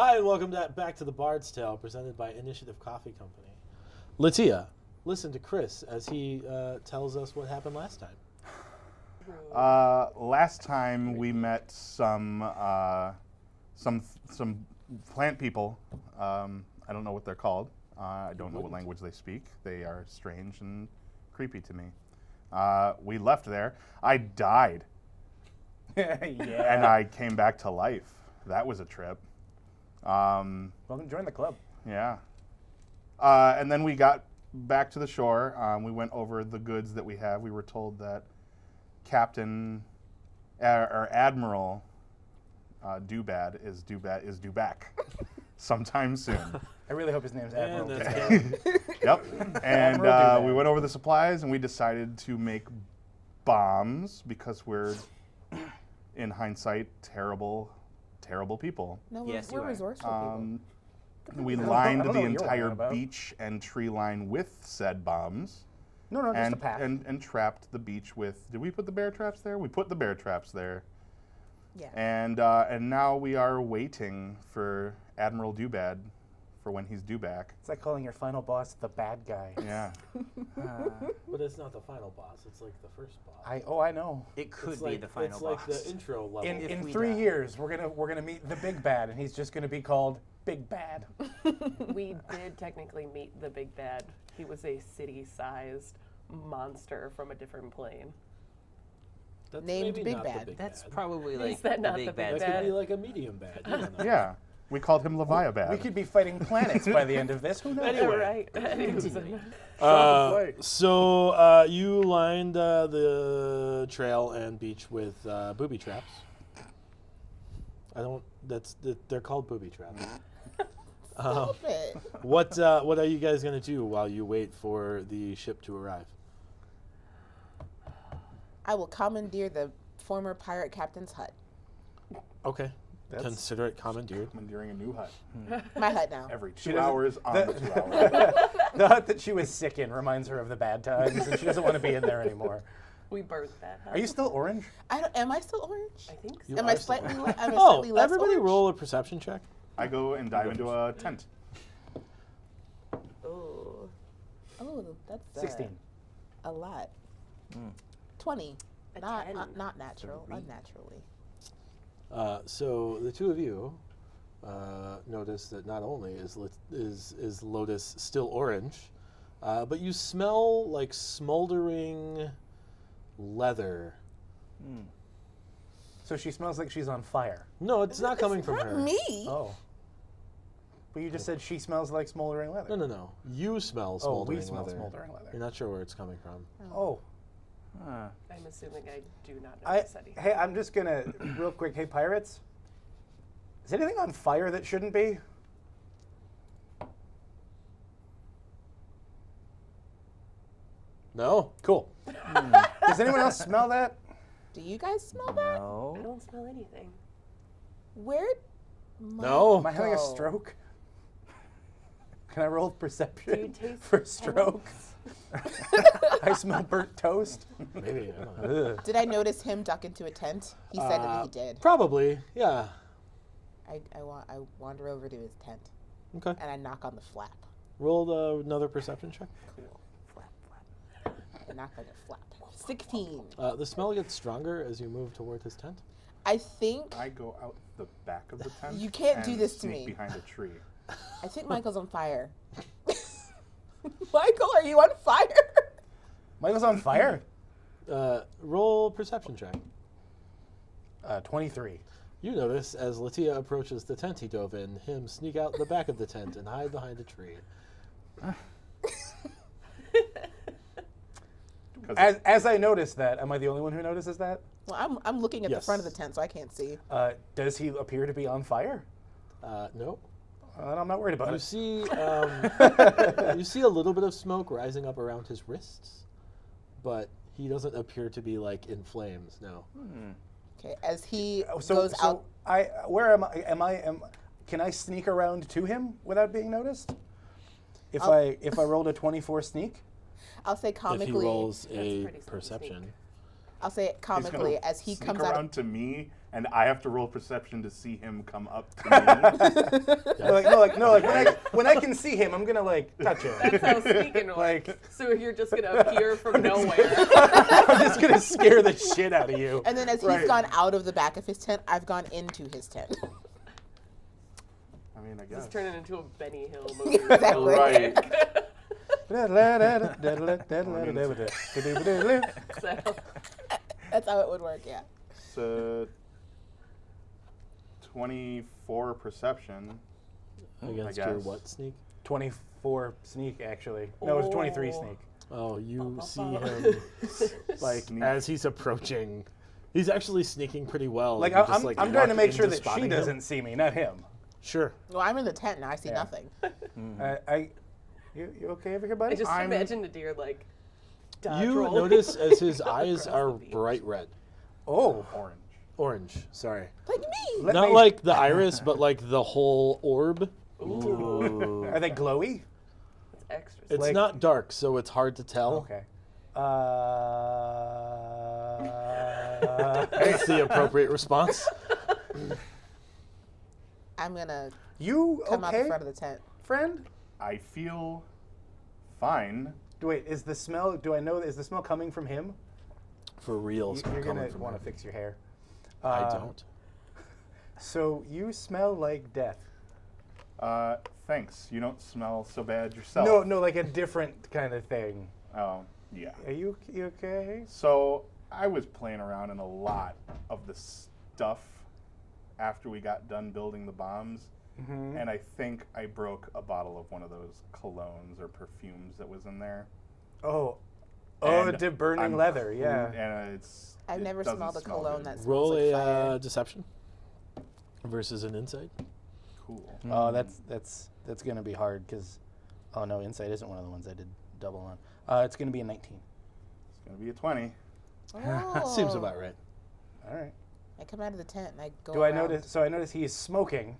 Hi, and welcome back to the Bard's Tale, presented by Initiative Coffee Company. LaTia, listen to Chris as he tells us what happened last time. Last time we met some plant people. I don't know what they're called. I don't know what language they speak. They are strange and creepy to me. We left there. I died. Yeah. And I came back to life. That was a trip. Welcome to join the club. Yeah. And then we got back to the shore. We went over the goods that we have. We were told that Captain or Admiral due back sometime soon. I really hope his name's Admiral. Yep. And Admiral we went over the supplies and we decided to make bombs because we're, in hindsight, terrible people. No, Yes, we're resourceful people. We I lined don't the know what you're entire lying about. beach and tree line with said bombs. No, just a and, pack. and trapped the beach with. Did we put the bear traps there? We put the bear traps there. Yeah. And now we are waiting for Admiral Dubad for when he's due back. It's like calling your final boss the bad guy. Yeah. But it's not the final boss, it's like the first boss. I know. It could It's be like, the final it's boss. like the intro level. In we 3 die. years, we're gonna meet the big bad, and he's just gonna be called Big Bad. We did technically meet the big bad. He was a city-sized monster from a different plane. That's Named maybe Big not the Bad. big That's bad. probably like that the not big the big bad. That could bad? be like a medium bad. You don't know. Yeah. We called him Leviabad. We could be fighting planets by the end of this. Who knows? Anyway. Right. So you lined the trail and beach with booby traps. They're called booby traps. Stop it. What are you guys gonna do while you wait for the ship to arrive? I will commandeer the former pirate captain's hut. Okay. That's- Consider it commandeered. Commandeering a new hut. My hut now. Every She 2 doesn't- hours on the- the 2 hours. The hut that she was sick in reminds her of the bad times, and she doesn't want to be in there anymore. We burnt that. Are you still orange? Am I still orange? I think so. You Am I are still slightly? orange. I'm Oh, slightly less everybody orange? roll a perception check. I go and dive into a tent. Oh. Oh, that's 16. A lot. 20. A Not 10. not natural. Unnaturally. So the two of you notice that not only is Lotus still orange, but you smell like smoldering leather. So she smells like she's on fire. No, it's not coming from Not her. me. Oh. But you just said she smells like smoldering leather. No. You smell Oh, smoldering we smell leather. smoldering leather. You're not sure where it's coming from. Oh. I'm assuming I do not I, notice anything. hey, I'm just gonna, real quick, hey, pirates. Is anything on fire that shouldn't be? No? Cool. Does anyone else smell that? Do you guys smell that? I No. don't smell anything. Where'd No. Am I having a Michael. stroke? Can I roll Do you perception taste for stroke? I smell burnt toast. Maybe. I don't know. Did I notice him duck into a tent? He said that he did. Probably. Yeah. I wander over to his tent Okay. and I knock on the flap. Roll another perception check. Cool. Flap. I knock on the flap. 16. The smell gets stronger as you move toward his tent. I think I go out the back of the tent. You can't do and this to sneak me. behind a tree. Michael's on fire. Michael, are you on fire? Michael's on fire? Roll perception check. 23. You notice as LaTia approaches the tent he dove in, him sneak out the back of the tent and hide behind a tree. As I notice that, am I the only one who notices that? Well, I'm looking at the Yes. front of the tent, so I can't see. Does he appear to be on fire? No. I'm not worried about You it. see, you see a little bit of smoke rising up around his wrists, but he doesn't appear to be like in flames. No. Okay, as he So, goes out. where am I? Can I sneak around to him without being noticed? If I rolled a 24 sneak? I'll say If he comically. rolls That's a pretty sneaky. perception. I'll say it He's gonna comically as he sneak comes around out. to me and I have to roll perception to see him come up to me. When I can see him, I'm gonna like touch him. That's how sneaking works. Like, So you're just gonna appear from nowhere. I'm just gonna scare the shit out of you. And then as he's gone out of the back of his tent, I've gone into his tent. I mean, I guess. It's turning into a Benny Hill movie. Exactly. Right. So, That's how it would work, yeah. It's 24 perception. Against I your guess. what sneak? 24 sneak, actually. No, it was 23 Oh. sneak. Oh, you see him like Sneak. as he's approaching. He's actually sneaking pretty well. Like, You just, I'm trying to walk make sure into that she spotting him. doesn't see me, not him. Sure. Well, I'm in the tent now. I see Yeah. nothing. You okay over here, buddy? I just I'm- imagine the deer like dodge You roll notice as his eyes across are the beach. bright red. Oh, Orange. Orange, sorry. Like me. Let Not me- like the iris, but like the whole orb. Ooh. Are they glowy? It's extra. It's Like- not dark, so it's hard to tell. Okay. That's the appropriate response. I'm gonna You come out the okay, front of the tent. friend? I feel fine. Wait, is the smell? Do I know? Is the smell coming from him? For real. You're coming gonna from want to him. fix your hair. I don't. So you smell like death. Thanks. You don't smell so bad yourself. No, like a different kind of thing. Oh, yeah. Are you okay? So I was playing around in a lot of the stuff after we got done building the bombs, and I think I broke a bottle of one of those colognes or perfumes that was in there. Oh, And the burning I'm leather. Yeah. And I've it never doesn't smelled a smell cologne good. that smells Roll like a fire. deception versus an insight. Cool. Oh, that's gonna be hard because, oh no, insight isn't one of the ones I did double on. It's gonna be a 19. It's gonna be a 20. Seems Oh. about right. All right. I come out of the tent and I go Do I around. notice? So I notice he is smoking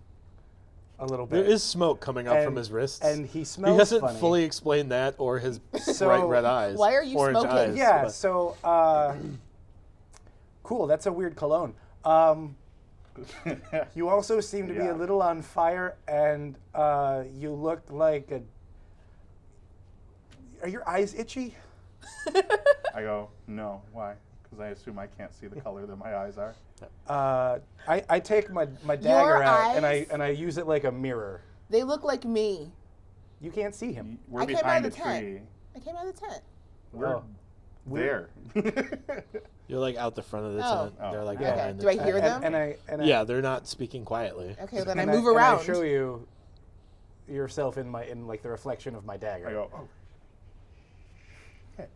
a little bit. There is smoke coming up from And- his wrists. and he smells He hasn't funny. fully explained that or his So- bright red eyes. Why are you orange smoking? Eyes, Yeah. but- So, cool. That's a weird cologne. You also seem to be Yeah. a little on fire, and you look like a. Are your eyes itchy? I go, no, why? Because I assume I can't see the color that my eyes are. I take my dagger out eyes? and I use it like a mirror. They look like me. You can't see him. We're I came out behind a of the tent. tree. I came out of the tent. We're there. You're like out the front of the Oh. tent. They're like Yeah. behind Do the I tent. hear them? And I Yeah, they're not speaking quietly. Okay, then I and move and around. I show you yourself in like the reflection of my dagger. I go, oh. Shit.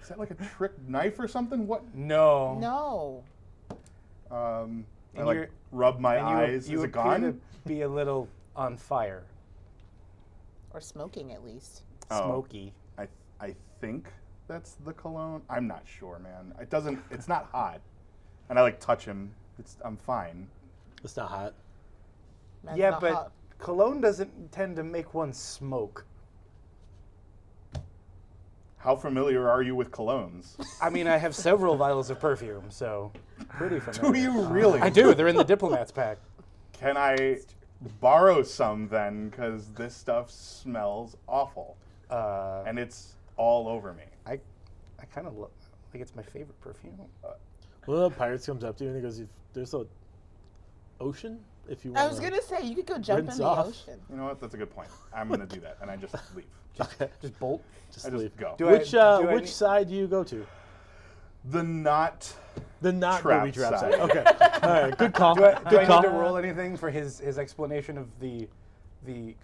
Is that like a trick knife or something? What? No. No. I And like you're- rub my And eyes. you Is it appear gone? to be a little on fire, Or smoking at least. Oh. smoky. I think that's the cologne. I'm not sure, man. It doesn't. It's not hot. And I like touch him. I'm fine. It's not hot. That's Yeah, not but hot. cologne doesn't tend to make one smoke. How familiar are you with colognes? I mean, I have several vials of perfume, so pretty familiar. Do you really? I do. They're in the diplomats pack. Can I borrow some then? Because this stuff smells awful, and it's all over me. I kind of like it's my favorite perfume. One of the pirates comes up to you and he goes, "There's a ocean if you want." I was gonna say you could go jump in rinse the off. ocean. You know what? That's a good point. I'm gonna do that, and I just leave. Okay. Just bolt. Just I just leave. go. Do I- Which do I which need- side do you go to? The not. The not Trap booby trap side. side. Okay. All right. Good call. Do I Good call. need to roll anything for his explanation of the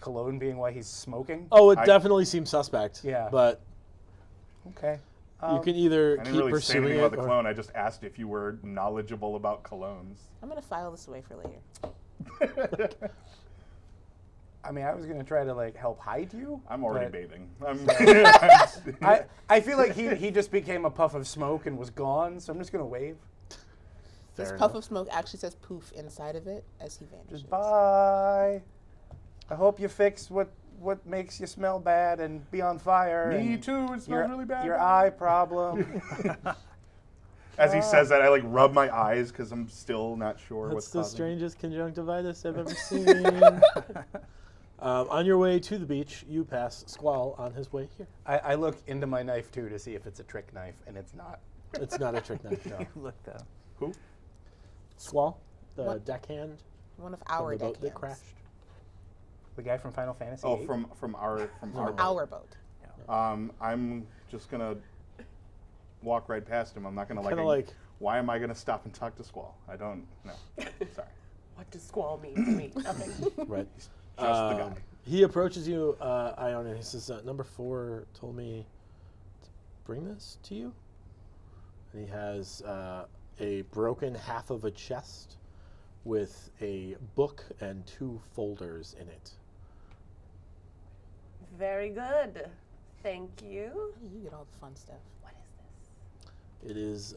cologne being why he's smoking? Oh, it I- definitely seems suspect. Yeah. But Okay. you can either I keep didn't really say pursuing anything it. about the or- cologne. I just asked if you were knowledgeable about colognes. I'm gonna file this away for later. I mean, I was gonna try to like help hide you. I'm already but bathing. I'm I feel like he just became a puff of smoke and was gone, so I'm just gonna wave. Fair This enough. puff of smoke actually says poof inside of it as he vanishes. Just bye. I hope you fix what makes you smell bad and be on fire. Me and too. It smells Your, really bad. your eye problem. As he says that, I like rub my eyes because I'm still not sure That's what's the causing. strangest conjunctivitis I've ever seen. On your way to the beach, you pass Squall on his way here. I look into my knife too to see if it's a trick knife, and it's not. It's not a trick knife, no. Look though. Who? Squall, the What? deckhand One of from our the boat that deckhands. crashed. The guy from Final Fantasy. Oh, VIII? from our Our boat. I'm just gonna walk right past him. I'm not gonna Kinda like- Why am I gonna stop and talk to Squall? I don't know. Sorry. What does Squall mean to me? Nothing. Right. Just the guy. He approaches you, Ion, and he says, number 4 told me to bring this to you. And he has a broken half of a chest with a book and 2 folders in it. Very good. Thank you. You get all the fun stuff. What is this? It is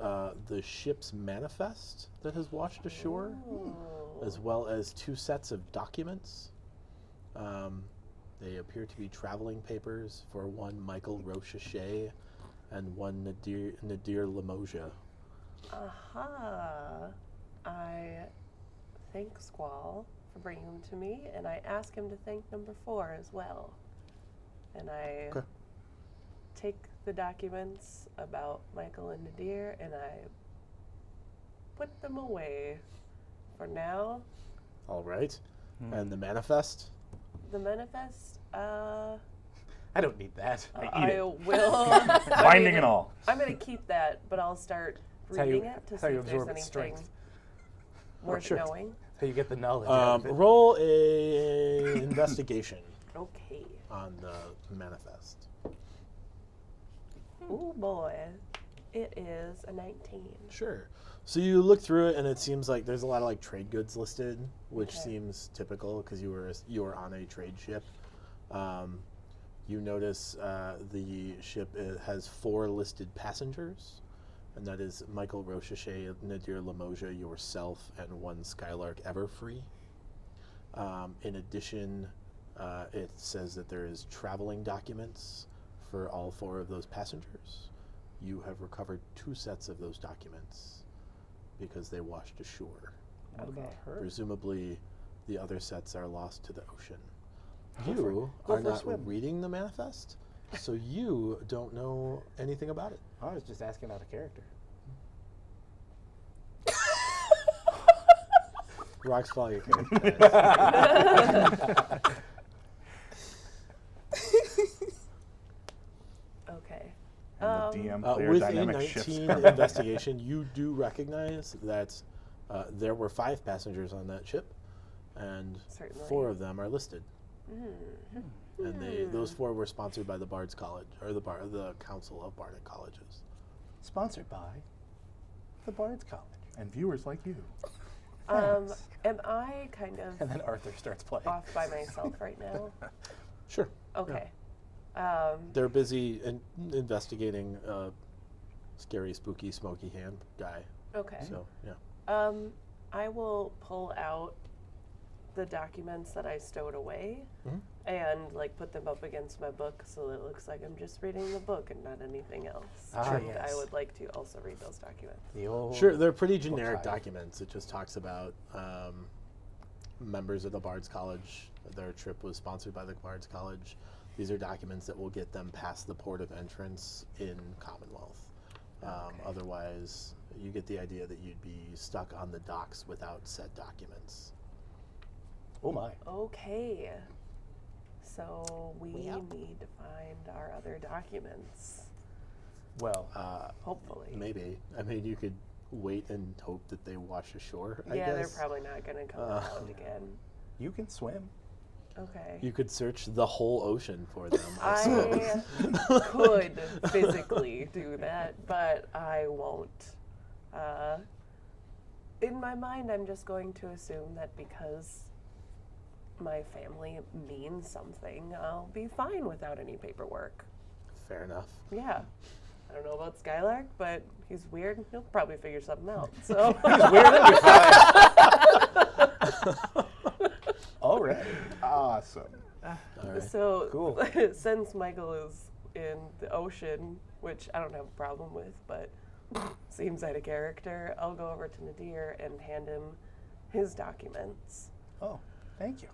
the ship's manifest that has washed ashore, Ooh. as well as 2 sets of documents. They appear to be traveling papers for one Michael Rochechet and one Nadir Limoges. Aha. I thank Squall for bringing them to me, and I ask him to thank number 4 as well. And I Okay. take the documents about Michael and Nadir, and I put them away for now. All right. And the manifest? The manifest, I don't need that. I will. Binding and all. I'm going to keep that, but I'll start That's how you- reading it to that's see how you if there's absorb its anything strength. worth sure. knowing. That's how you get the knowledge out of it. Roll a investigation Okay. on the manifest. Oh boy. It is a 19. Sure. So you look through it, and it seems like there's a lot of like trade goods listed, which Okay. seems typical because you were on a trade ship. You notice the ship has 4 listed passengers, and that is Michael Rochechet, Nadir Limoges, yourself, and 1 Skylark Everfree. In addition, it says that there is traveling documents for all 4 of those passengers. You have recovered 2 sets of those documents because they washed ashore. What about her? Presumably, the other sets are lost to the ocean. You Go are for a not swim. reading the manifest, so you don't know anything about it. I was just asking out of character. Rocks follow your character. Okay. And the DM player With a dynamic shifts. 19 investigation, you do recognize that there were 5 passengers on that ship, and Certainly. 4 of them are listed. And those 4 were sponsored by the Bards College, or the Council of Bardic Colleges. Sponsored by the Bards College. And viewers like you. Am I kind of And then Arthur starts playing. off by myself right now? Sure. Okay. They're busy investigating a scary, spooky, smoky hand guy. Okay. So, yeah. I will pull out the documents that I stowed away Mhm. and like put them up against my book so that it looks like I'm just reading the book and not anything else. Ah, And yes. I would like to also read those documents. The old Sure, they're pretty generic side. documents. It just talks about members of the Bards College. Their trip was sponsored by the Bards College. These are documents that will get them past the port of entrance in Commonwealth. Otherwise, you get the idea that you'd be stuck on the docks without said documents. Oh my. Okay. So we We out? need to find our other documents. Well, Hopefully. Maybe. I mean, you could wait and hope that they wash ashore, I Yeah, they're guess. probably not going to come around again. you can swim. Okay. You could search the whole ocean for them, I I suppose. could physically do that, but I won't. In my mind, I'm just going to assume that because my family means something, I'll be fine without any paperwork. Fair enough. Yeah. I don't know about Skylark, but he's weird. He'll probably figure something out. So All right. Awesome. All right. So Cool. since Michael is in the ocean, which I don't have a problem with, but seems out of character, I'll go over to Nadir and hand him his documents. Oh, thank you.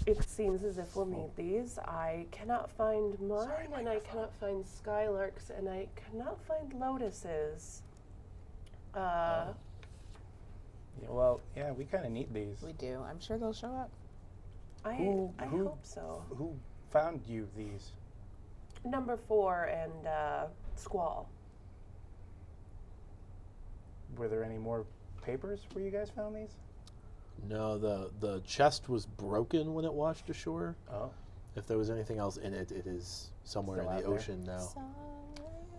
It seems as if we'll need these. I cannot find mine, and I cannot find Skylark's, and I cannot find Lotus's. Yeah, well, yeah, we kind of need these. We do. I'm sure they'll show up. I Who- hope so. Who found you these? Number 4 and Squall. Were there any more papers where you guys found these? No, the chest was broken when it washed ashore. Oh, If there was anything else in it, it is somewhere Still in out the there. ocean now.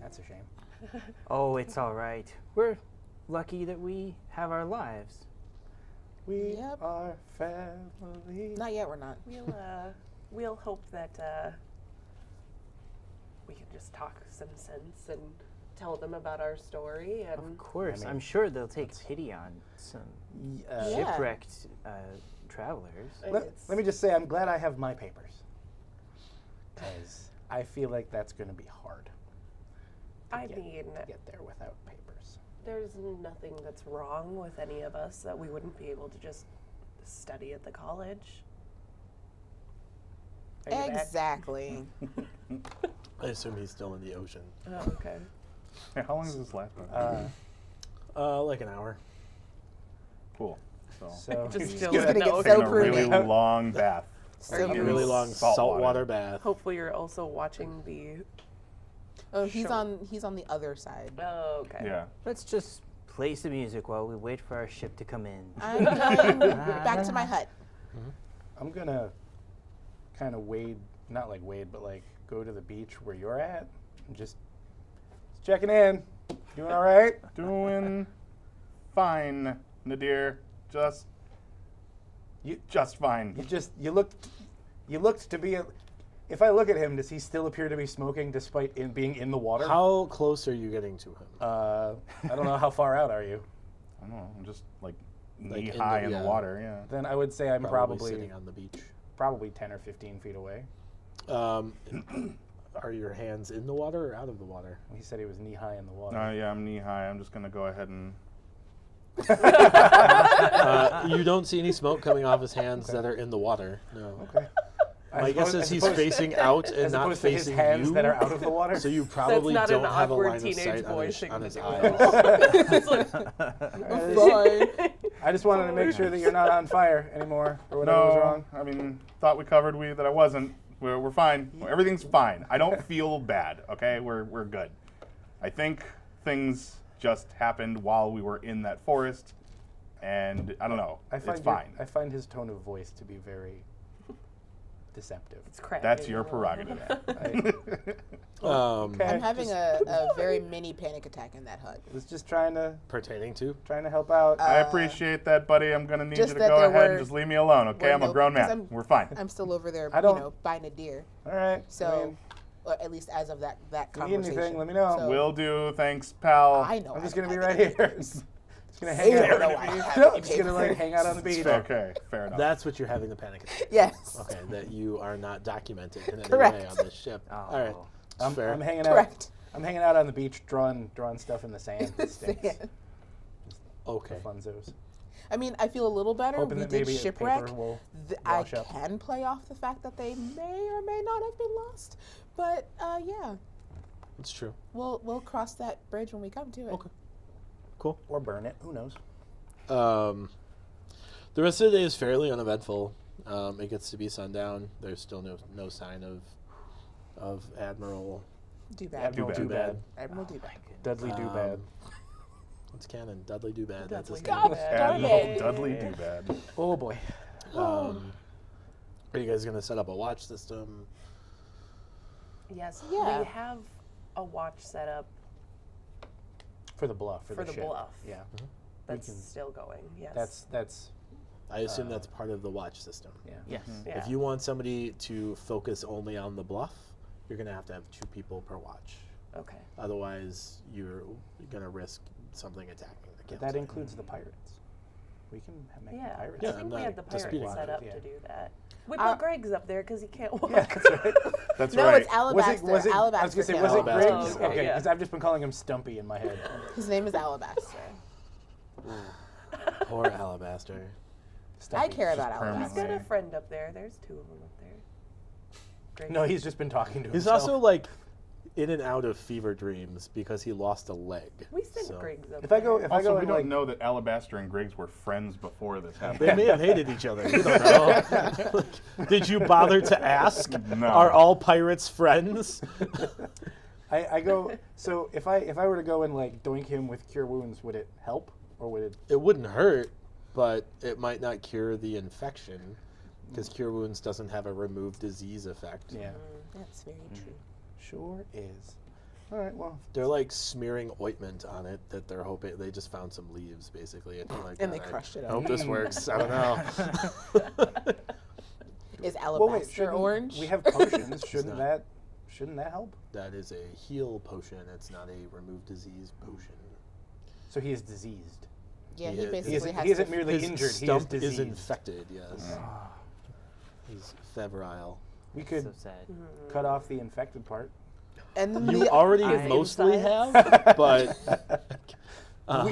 that's a shame. Oh, it's all right. We're lucky that we have our lives. We Yep. are family. Not yet, we're not. We'll hope that we can just talk some sense and tell them about our story. And Of course, mean, I'm sure they'll take pity on some Yeah. shipwrecked travelers. Let me just say, I'm glad I have my papers. Because I feel like that's going to be hard I get- mean, to get there without papers. there's nothing that's wrong with any of us that we wouldn't be able to just study at the college. Are you back? Exactly. I assume he's still in the ocean. Oh, okay. Hey, how long does this last? One? Like an hour. Cool. So, So Just He's still gonna in the get ocean. taking so a really pruny. long bath. So you- Really pruny. long Salt saltwater water. bath. Hopefully, you're also watching the. Oh, he's Sure. on the other side. Oh, okay. Yeah. Let's just play some music while we wait for our ship to come in. I'm going back to my hut. I'm going to kind of wade, not like wade, but like go to the beach where you're at. And just checking in. Doing all right? Doing fine, Nadir. Just fine. You looked to be if I look at him, does he still appear to be smoking despite being in the water? How close are you getting to him? I don't know, how far out are you? I don't know. I'm just like Like knee in high the- in the yeah. water. Yeah. Then I would say I'm Probably sitting on the beach. probably 10 or 15 feet away. Are your hands in the water or out of the water? He said he was knee high in the water. Yeah, I'm knee high. I'm just gonna go ahead and. You don't see any smoke coming off his hands that are in the water. No. Okay. My guess is he's facing out and as not opposed to his facing hands you. that are out of the water. So you probably not don't an have a awkward line of teenage sight boy on his, thing on to his do. eyes. It's like, Fine. I just wanted to make sure that you're not on fire anymore or whatever was No, wrong. I mean, thought we covered that I wasn't. We're fine. Everything's fine. I don't feel bad. Okay, we're good. I think things just happened while we were in that forest, and I don't know. It's fine. I find his tone of voice to be very deceptive. it's cracking That's your a lot. prerogative. Okay. I'm having just, a very mini panic attack in that hut. was just trying to Pertaining to? help out. I appreciate that, buddy. I'm gonna need you just to that go there ahead were- and just leave me alone, okay? were I'm a no- grown because man. I'm- We're fine. I'm still over there, I don't- buying a deer. All right. So, or at least as of that If you need conversation. anything, let me know. So, Will do. Thanks, pal. I know. I'm just I gonna be know, right I know. here. Just gonna hang You out. don't know why I have No, any just gonna like papers. hang out on the beach. Okay, fair enough. That's what you're having the panic attack. Yes. Okay, that you are not documented in any way Correct. on this ship. Oh. All right. That's fair. I'm hanging out. Correct. I'm hanging out on the beach, drawing stuff in the sand. That stinks. Sand. Okay. Funzos. I mean, I feel a little better. Hoping We that did maybe a shipwreck. paper will I wash up. can play off the fact that they may or may not have been lost, but yeah, It's true. we'll cross that bridge when we come to it. Okay. Cool. Or burn it. Who knows? The rest of the day is fairly uneventful. It gets to be sundown. There's still no sign of Admiral. Do bad. Admiral Too Doobad. Admiral do bad. Dudley Doobad. It's canon. Dudley Doobad. That's his Dudley name. Doobad. Admiral Dudley Doobad. Oh boy. Are you guys gonna set up a watch system? Yes, Yeah. we have a watch set up For the bluff. For for the the ship. bluff. Yeah. That's can- still going. Yes. That's. I assume that's part of the watch system. Yeah. Yes. yeah. If you want somebody to focus only on the bluff, you're gonna have to have 2 people per watch. Okay. Otherwise, you're gonna risk something attacking the But campsite. that includes the pirates. We can make the Yeah, pirates. I Yeah, think I'm we not had the pirates disputing set that. up Yeah. to do that. We put Greg's up there because he can't walk. Yeah, that's right. That's No, right. it's Alabaster. I was Alabaster. gonna say, can't was it walk. Alabaster. Griggs? Oh, okay, Okay, yeah. because I've just been calling him Stumpy in my head. His name is Alabaster. Poor Alabaster. Stumpy. I care about Just Alabaster. He's got a friend up there. There's 2 of them up there. Greg's No, he's just been talking to He's himself. also like in and out of fever dreams because he lost a leg. We sent So- Greg's up If I go, there. if I Also, go we and don't like, know that Alabaster and Griggs were friends before this They happened. may have hated each other. You don't know. Like, did you bother to ask? No. Are all pirates friends? I go. So if I were to go and like doink him with cure wounds, would it help or would it? It wouldn't hurt, but it might not cure the infection because cure wounds doesn't have a remove disease effect. Yeah, That's very true. sure is. All right, well, They're like smearing ointment on it that they're hoping they just found some leaves basically and, like, And they I crushed it I up. hope this works. I don't know. Is well, wait, Alabaster shouldn't- orange? We have potions. Shouldn't not. that help? That is a heal potion. It's not a remove disease potion. So he is diseased. Yeah, He he is- basically has He isn't to. merely His injured. He is stump diseased. infected. Yes, he's febrile. We could So sad. cut off the infected part. And then You the, already I- mostly Inside. have, but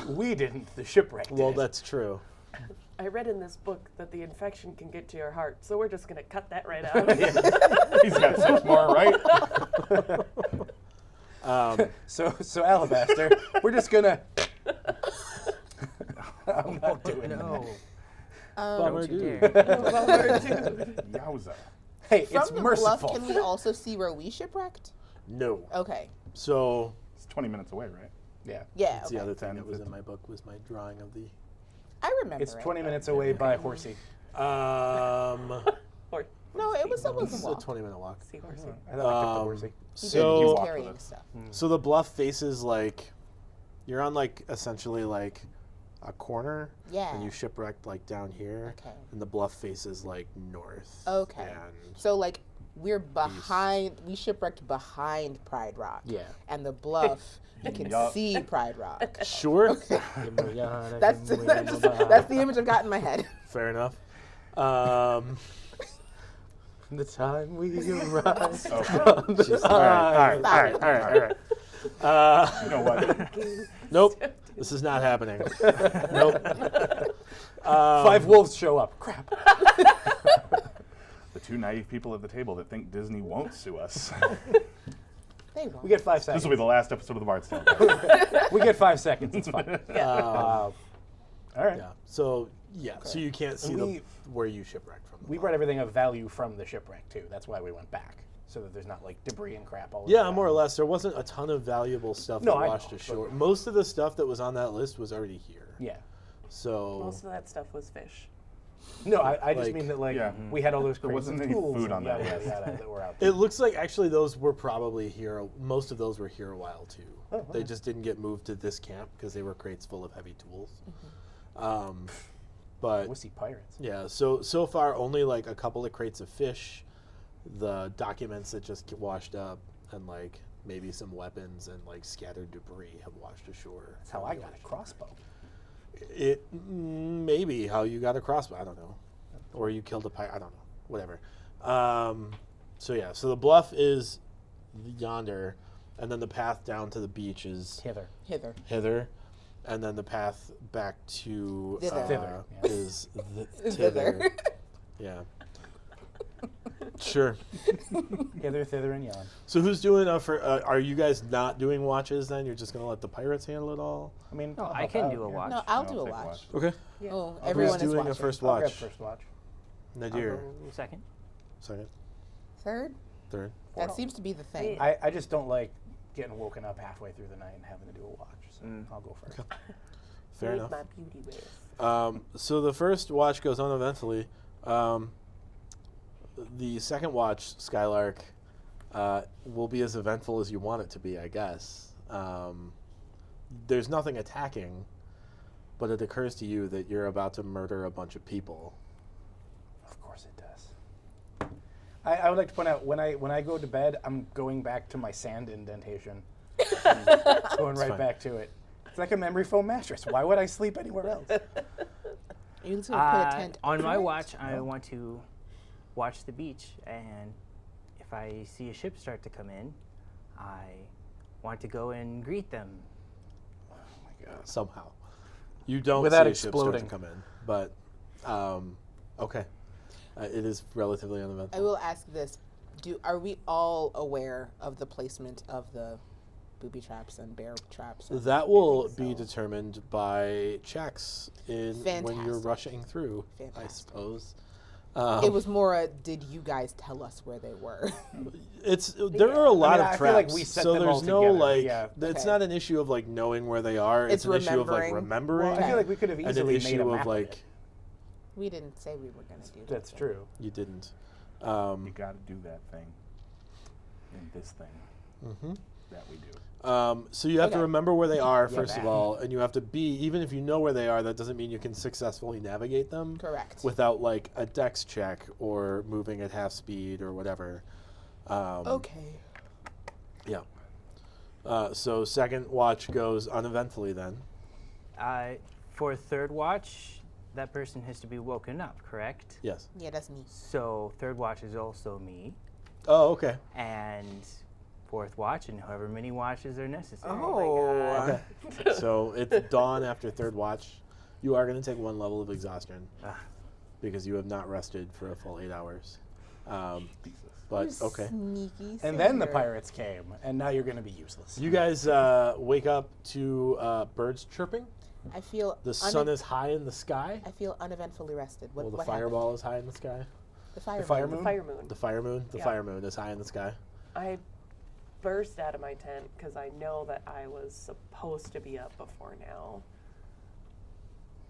We didn't. The shipwreck. well, did. that's true. I read in this book that the infection can get to your heart, so we're just going to cut that right out. He's got 6 more, right? So Alabaster, we're just gonna. I'm not doing it. No. Bummer Don't you dude. dare. Yowza. Hey, from it's the merciful. bluff, can we also see where we shipwrecked? No. Okay. So It's 20 minutes away, right? Yeah, Yeah. that's Okay. the other thing 10, that was in 15. my book was my drawing of the. I remember. it's it. 20 minutes away by horsey. Or No, it was a It's a walk. 20-minute walk. seahorse. I thought I took the horsey. He So you was walked carrying with us. stuff. So the bluff faces like, you're on like essentially like a corner. Yeah. And you shipwrecked like down here. Okay. And the bluff faces like north. Okay. And So like we're behind. We shipwrecked behind Pride Rock. Yeah. And the bluff, you can Yup. see Pride Rock. sure. That's that's the image I've got in my head. Fair enough. The time we arrive. All right. You know what? Nope. This is not happening. Nope. 5 wolves show up. Crap. The 2 naive people at the table that think Disney won't sue us. They won't. We get 5 This seconds. will be the last episode of the Bards Tale. We get 5 seconds. It's fine. All right. Yeah. So so you can't see We- where you shipwrecked from. We brought everything of value from the shipwreck too. That's why we went back, so that there's not like debris and crap all over. Yeah, the more or island. less. There wasn't a ton of valuable stuff No, that I washed know, ashore. but- Most of the stuff that was on that list was already here. Yeah. So Most of that stuff was fish. No, I just Like- mean that like Yeah. we had all those There crates wasn't of any tools food and on that yada, list. yada, that were out it there. looks like actually those were probably here. Most of those were here a while too. Oh, They okay. just didn't get moved to this camp because they were crates full of heavy tools. But We'll see pirates. yeah, so far only like a couple of crates of fish, the documents that just get washed up, and like maybe some weapons and like scattered debris have washed ashore. That's how I got a crossbow. It maybe how you got a crossbow. I don't know, or you killed a pirate. I don't know. Whatever. So yeah, so the bluff is yonder, and then the path down to the beach is Hither. hither, and then the path back to Thither. Thither, yeah. is Is thither. thither. Yeah. Sure. Hither, thither, and yon. So who's doing are you guys not doing watches then? You're just gonna let the pirates handle it all? I mean, No, I'll I help can out, do a yeah. watch. No, I'll No, do a take watch. watch. Okay. Yeah. Oh, Who's everyone is doing watching. a first I'll grab watch? first watch. Nadir. Second. Second. Third. Third. That seems to be the thing. I just don't like getting woken up halfway through the night and having to do a watch. So I'll go first. Fair Make enough. my beauty with. So the first watch goes uneventfully. The second watch, Skylark, will be as eventful as you want it to be, I guess. There's nothing attacking, but it occurs to you that you're about to murder a bunch of people. Of course it does. I would like to point out when I go to bed, I'm going back to my sand indentation. Going right fine. back to it. It's like a memory foam mattress. Why would I sleep anywhere else? Are you just gonna put a tent On my under it? watch, I want to watch the beach, and if I see a ship start to come in, I want to go and greet them. Somehow. You don't Without see a ship start to exploding. come in, but okay. It is relatively uneventful. I will ask this: are we all aware of the placement of the booby traps and bear traps? and That will everything? be determined by checks when you're Fantastic. rushing through, I Fantastic. suppose. It was more a, did you guys tell us where they were? There are a lot I of feel like traps, we set so them there's all no together, like. yeah. It's Okay. not an issue of like knowing where they are. It's It's an issue of like remembering. remembering. I feel like we could have and an easily made issue a of map like of it. We didn't say we were going to do that. That's true. you didn't. You got to do that thing. In this thing that we do. So you have to Okay. remember where they are first of that. all, and you have to be even if you know where they are. That doesn't mean you can successfully navigate them. Correct. Without like a dex check or moving at half speed or whatever. Okay. Yeah. So second watch goes uneventfully then. For third watch, that person has to be woken up, correct? Yes. Yeah, that's me. So third watch is also me, Oh, okay. and fourth watch, and however many watches are necessary. Oh. Okay. So it's dawn after third watch. You are going to take one level of exhaustion Ah. because you have not rested for a full 8 hours. But You okay. Sneaky. And then the sailor. pirates came, and now you're going to be useless. You guys wake up to birds chirping. I feel The sun is high in the sky. I feel uneventfully rested. What, Well, the what happened? fireball is high in the sky. The fire. fire The moon? fire moon. The fire moon. The Yeah. fire moon is high in the sky. I burst out of my tent because I know that I was supposed to be up before now.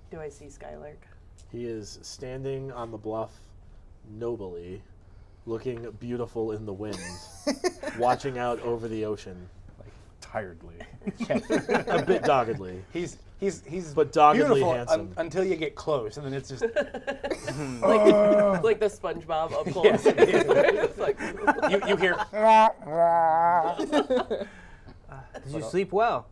Do I see Skylark? He is standing on the bluff, nobly, looking beautiful in the wind, watching out over the ocean, Tiredly. a bit doggedly. He's But doggedly beautiful handsome. until you get close, and then it's just Like the SpongeBob up close. It's like, you hear. Did you sleep well?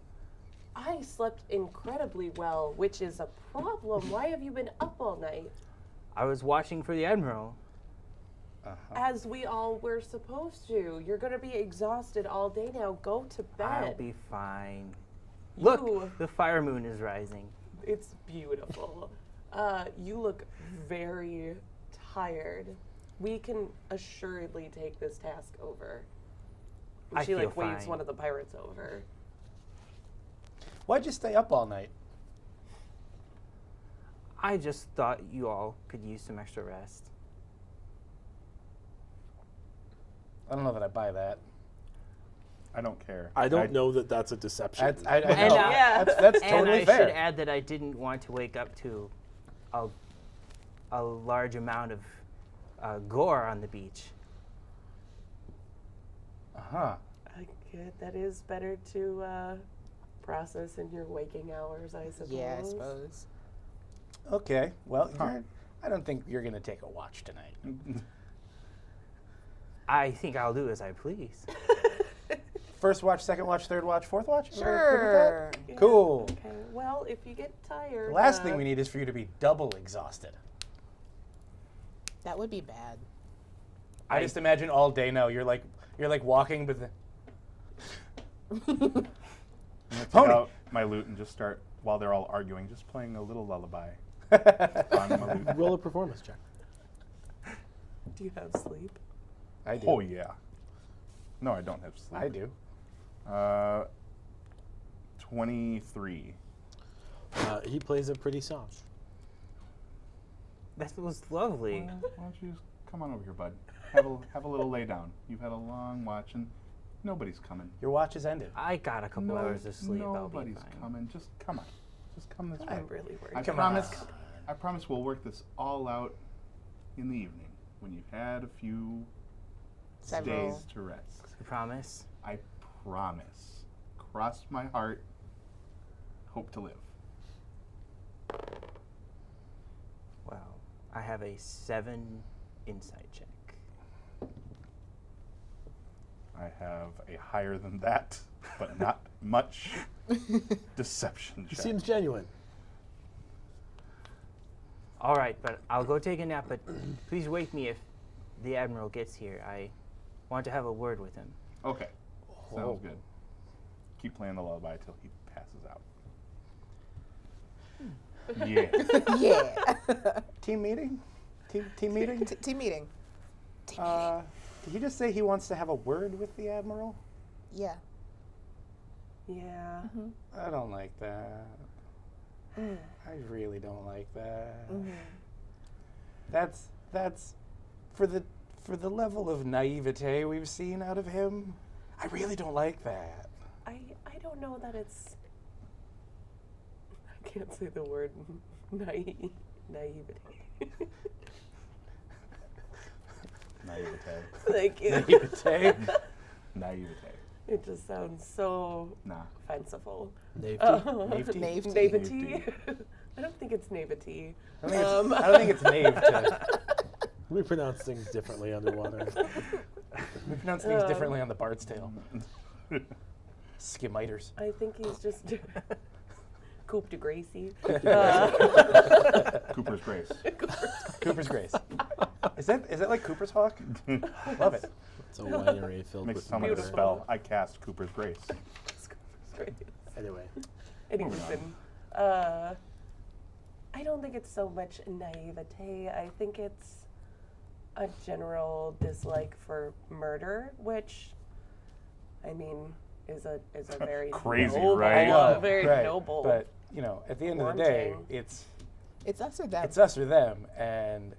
I slept incredibly well, which is a problem. Why have you been up all night? I was watching for the admiral. As we all were supposed to. You're going to be exhausted all day now. Go to bed. I'll be fine. You- Look, the fire moon is rising. It's beautiful. You look very tired. We can assuredly take this task over. And I she feel waves fine. one of the pirates over. Why'd you stay up all night? I just thought you all could use some extra rest. I don't know that I buy that. I don't care. I don't know that that's a deception. I And, know. Yeah. That's And totally I fair. should add that I didn't want to wake up to a large amount of gore on the beach. Uh-huh. That is better to process in your waking hours, I suppose. Yeah, I suppose. Okay. Well, I don't think you're going to take a watch tonight. I think I'll do as I please. First watch, second watch, third watch, fourth watch? Am I good with Sure. that? Yeah, Cool. Okay. Well, if you get tired. The last thing we need is for you to be double exhausted. That would be bad. I just imagine all day now you're like walking, but I'm gonna take Pony. out my lute and just start, while they're all arguing, just playing a little lullaby on my lute. Roll a performance check. Do you have sleep? I do. Oh, yeah. No, I don't have sleep. I do. 23. He plays it pretty song. That was lovely. Well, why don't you just come on over here, bud? Have a little lay down. You've had a long watch and nobody's coming. Your watch has ended. I got a couple hours of sleep. I'll be Nobody's fine. coming. Just come on. Just come this way. I'm really worried. I Come promise. on. I promise we'll work this all out in the evening when you've had a few Several. days to rest. I promise. I promise. Cross my heart. Hope to live. Well, I have a 7 insight check. I have a higher than that, but not much deception He check. seems genuine. All right, but I'll go take a nap, but please wake me if the Admiral gets here. I want to have a word with him. Okay. Oh. Sounds good. Keep playing the lullaby till he passes out. Yeah. Yeah. Team meeting? Team meeting? Team meeting. Did he just say he wants to have a word with the Admiral? Yeah. Yeah. I don't like that. I really don't like that. That's for the level of naivete we've seen out of him. I really don't like that. I don't know that it's. I can't say the word naivety. Naivete. Like Naivete. Naivete. it just sounds so Nah. fanciful. Naivety? Naivety. I don't think it's naivety. I don't think it's naive to. We pronounce things differently underwater. We pronounce things differently on the Bards Tale. Skimiters. I think he's just Coupe de Gracie. Cooper's Grace. Cooper's Grace. Is that like Cooper's Hawk? Love it. It's a winery filled Makes with someone to murder. spell. I cast Cooper's Grace. Anyway, Anyways, I don't think it's so much naivete. I think it's a general dislike for murder, which, I mean, is a very Crazy, noble, right? very Right. noble. But at the end of the day, wanting. it's us or them. it's us or them, and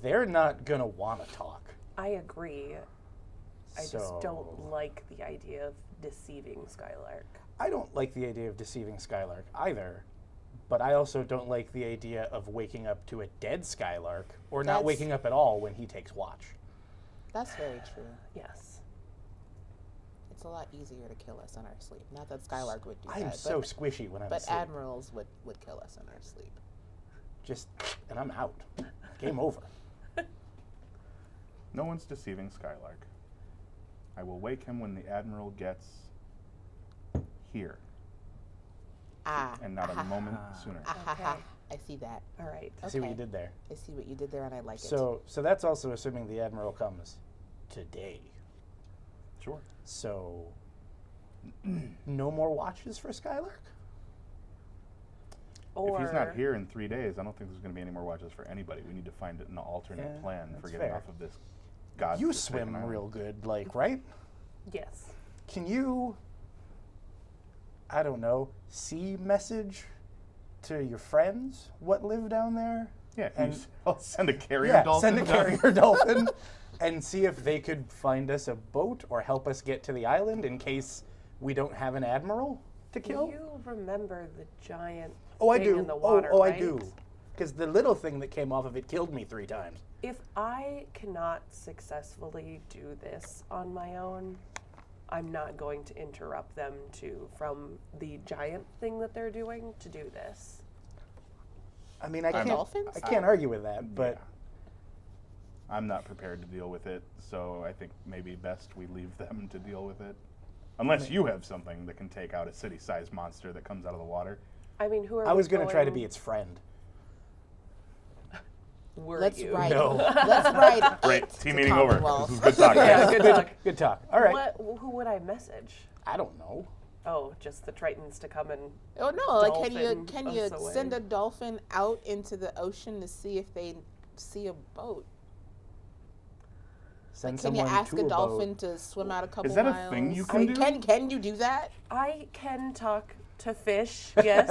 they're not gonna want to talk. I agree. I just So- don't like the idea of deceiving Skylark. I don't like the idea of deceiving Skylark either, but I also don't like the idea of waking up to a dead Skylark or not That's- waking up at all when he takes watch. That's very true. Yes. It's a lot easier to kill us in our sleep. Not that Skylark would do I am that. so but, squishy when I'm but asleep. admirals would kill us in our sleep. And I'm out. Game over. No one's deceiving Skylark. I will wake him when the Admiral gets here, Ah. and not a moment sooner. Ahaha. I see that. All right. I see what you Okay. did there. I see what you did there, and I like it. So that's also assuming the Admiral comes today. Sure. So no more watches for Skylark? Or If he's not here in 3 days, I don't think there's going to be any more watches for anybody. We need to find an alternate Yeah, plan for that's getting fair. off of this god. You swim real good, like, right? Yes. Can you, I don't know, message to your friends what live down there? Yeah, And- I'll send a carrier dolphin. send a carrier dolphin and see if they could find us a boat or help us get to the island in case we don't have an admiral to kill. You remember the giant Oh, I thing do. in the water, I right? do. Because the little thing that came off of it killed me 3 times. If I cannot successfully do this on my own, I'm not going to interrupt them from the giant thing that they're doing to do this. I mean, I can't. Dolphins? I can't argue with that, but I'm not prepared to deal with it, so I think maybe best we leave them to deal with it. Unless you have something that can take out a city-sized monster that comes out of the water. I mean, who are I we was going to try to going- be its friend. Were Let's you? write. No. Let's write. Great, it team to meeting over. Commonwealth. This is good talk. Yeah, guys. good talk. Good talk. All right. Who would I message? I don't know. Oh, just the Tritons to come and. Oh no! Like, Dolphin can us you away. send a dolphin out into the ocean to see if they see a boat? Send Like, can you someone ask to a boat. dolphin to swim out a couple Is that a miles? thing you I can mean, do? Can you do that? I can talk to fish, yes.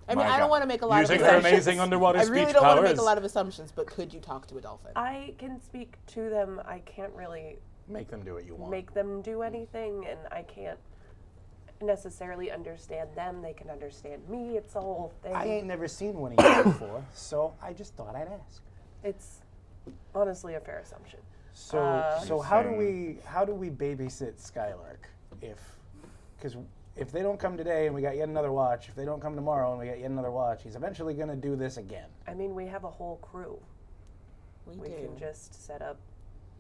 I mean, My I don't God. want to make a lot Using of her assumptions. amazing underwater I really speech don't want to powers. make a lot of assumptions, but could you talk to a dolphin? I can speak to them. I can't really Make them do what you want. make them do anything, and I can't necessarily understand them. They can understand me. It's a whole thing. I ain't never seen one of you before, so I just thought I'd ask. It's honestly a fair assumption. So how do we babysit Skylark because if they don't come today and we got yet another watch, if they don't come tomorrow and we got yet another watch, he's eventually going to do this again. I mean, we have a whole crew. We do. can just set up.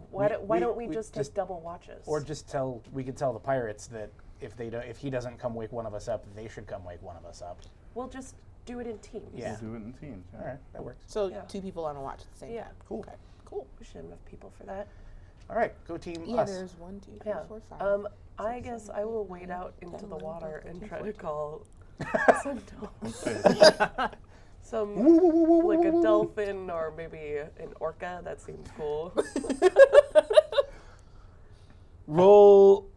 Why don't we just take double watches? Or just we could tell the pirates that if he doesn't come wake one of us up, they should come wake one of us up. we'll just do it in teams. Yeah. We'll do it in teams. Yeah. All right, that works. So Yeah. 2 people on a watch at the same Yeah. time. Cool. Okay. Cool. We should have enough people for that. All right, go team Yeah, us. there's 1, 2, 3, Yeah. 4, 5. I guess I will wade out 10, into the 11, water 12, and 13, try to 14. call some Okay. some like a dolphin or maybe an orca. That seems cool. Roll.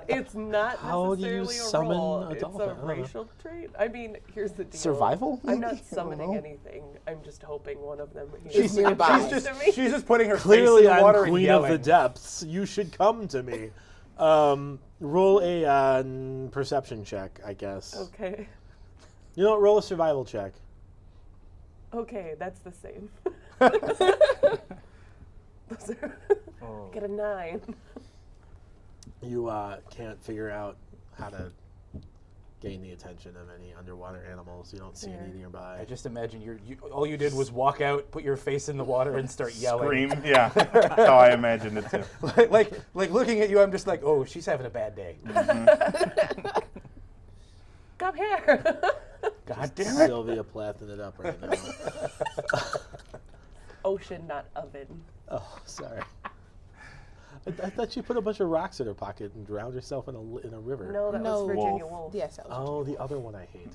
It's not How do you necessarily a summon role. a It's dolphin? I a don't know. racial trait. I mean, here's the deal. Survival? I'm I not don't summoning know. anything. I'm just hoping one of them hears She's nearby. next to me. She's just putting her Clearly, face in the water I'm and Queen yelling. of the Depths. You should come to me. Roll a perception check, I guess. Okay. You know what? Roll a survival check. Okay, that's the same. Those are Oh. get a 9. You can't figure out how to gain the attention of any underwater animals. You don't see any Yeah. nearby. I just imagine all you did was walk out, put your face in the water, and start yelling. Scream. Yeah. That's how I imagined it too. like looking at you, I'm just like, oh, she's having a bad day. Come here. God damn it. Sylvia Plathing it up right now. Ocean, not oven. Oh, sorry. I thought she put a bunch of rocks in her pocket and drowned herself in a river. No, that No. was Virginia Wolf. Woolf. Yes, that was Oh, the other one I hate.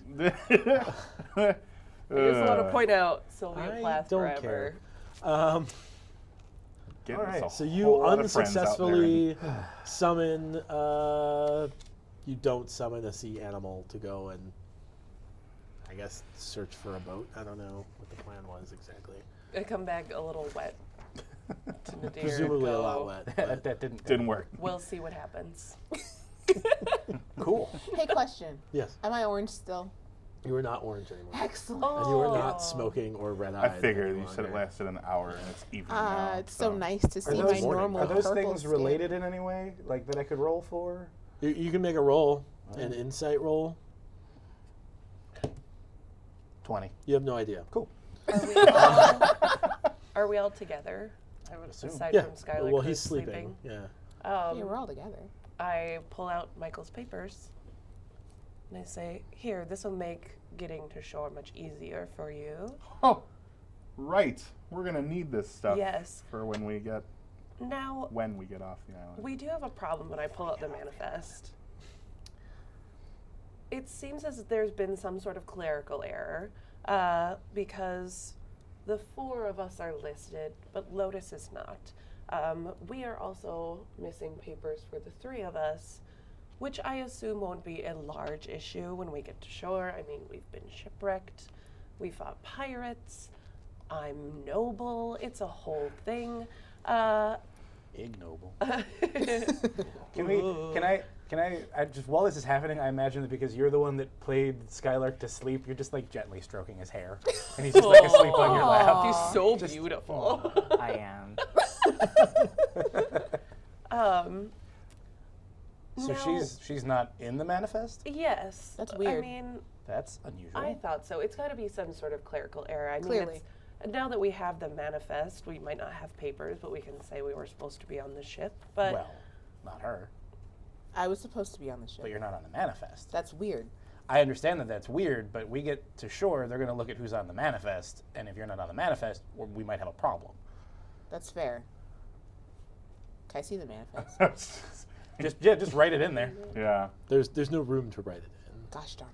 I just want to point out Sylvia I Plath don't forever. care. Getting All right, us a So you whole lot of friends out there. unsuccessfully summon. You don't summon a sea animal to go and, I guess, search for a boat. I don't know what the plan was exactly. I come back a little wet to Nadir. Presumably a go, lot wet. that, but- that didn't Didn't work. We'll see what happens. Cool. Hey, question. Yes, Am I orange still? you were not orange anymore. Excellent. And you were Oh. not smoking or red I eyed. figured you said it lasted an hour and it's even now. It's so nice to Are see those, my normal are those purple things skin. related in any way, like that I could roll for? You can make a roll, an insight roll. 20. You have no idea. Cool. Are we all together? I would assume. Aside Yeah. from Skylar, Well, who's he's sleeping. Yeah. Yeah, we're all together. I pull out Michael's papers and I say, "Here, this will make getting to shore much easier for you." Oh, right. We're gonna need this stuff. Yes. For when we get Now, off the island. we do have a problem when I pull out the manifest. It seems as if there's been some sort of clerical error, because the 4 of us are listed, but Lotus is not. We are also missing papers for the 3 of us, which I assume won't be a large issue when we get to shore. I mean, we've been shipwrecked, we fought pirates, I'm noble, it's a whole thing. Ignoble. Can I just, while this is happening, I imagine that because you're the one that played Skylark to sleep, you're just like gently stroking his hair. And he's just like asleep on your lap. He's so beautiful. I am. So No. she's not in the manifest? Yes. That's I weird. mean, That's unusual. I thought so. It's got to be some sort of clerical error. I mean, Clearly. now that we have the manifest, we might not have papers, but we can say we were supposed to be on the ship. But Well, not her, I was supposed to be on the ship. but you're not on the manifest. That's weird. I understand that that's weird, but we get to shore, they're going to look at who's on the manifest, and if you're not on the manifest, we might have a problem. That's fair. Can I see the manifest? Just write it in there. Yeah. There's no room to write it in. Gosh darn